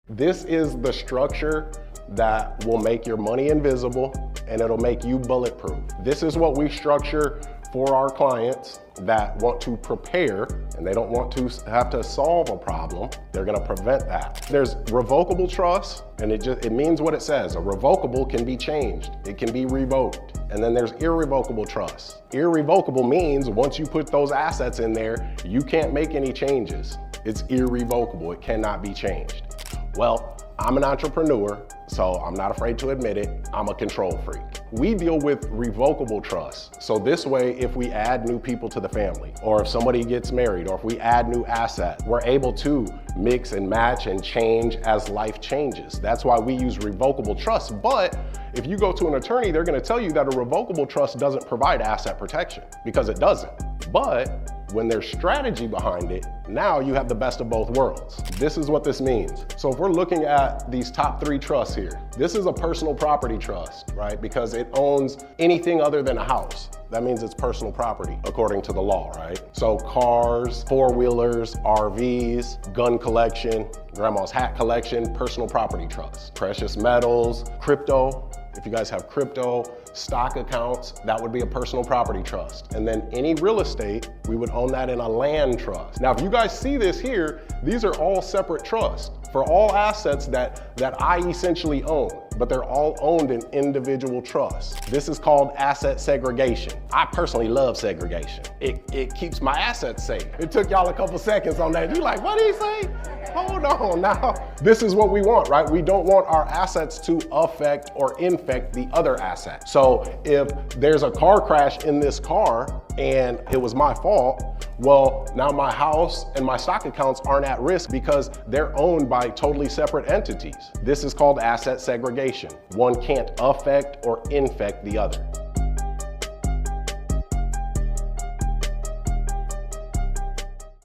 This is the structure that will make your money invisible and it'll make you bulletproof. This is what we structure for our clients that want to prepare and they don't want to have to solve a problem. They're gonna prevent that. There's revocable trust, and it means what it says. A revocable can be changed. It can be revoked. And then there's irrevocable trust. Irrevocable means once you put those assets in there, you can't make any changes. It's irrevocable, it cannot be changed. Well, I'm an entrepreneur, so I'm not afraid to admit it, I'm a control freak. We deal with revocable trust. So this way, if we add new people to the family, or if somebody gets married, or if we add new assets, we're able to mix and match and change as life changes. That's why we use revocable trust. But if you go to an attorney, they're gonna tell you that a revocable trust doesn't provide asset protection, because it doesn't. But when there's strategy behind it, now you have the best of both worlds. This is what this means. So if we're looking at these top 3 trusts here, this is a personal property trust, right? Because it owns anything other than a house. That means it's personal property according to the law, right? So cars, 4-wheelers, RVs, gun collection, grandma's hat collection, personal property trust. Precious metals, crypto. If you guys have crypto, stock accounts, that would be a personal property trust. And then any real estate, we would own that in a land trust. Now, if you guys see this here, these are all separate trusts for all assets that I essentially own, but they're all owned in individual trusts. This is called asset segregation. I personally love segregation. It keeps my assets safe. It took y'all a couple seconds on that. You're like, what did he say? Hold on now. This is what we want, right? We don't want our assets to affect or infect the other asset. So if there's a car crash in this car and it was my fault, well, now my house and my stock accounts aren't at risk because they're owned by totally separate entities. This is called asset segregation. One can't affect or infect the other.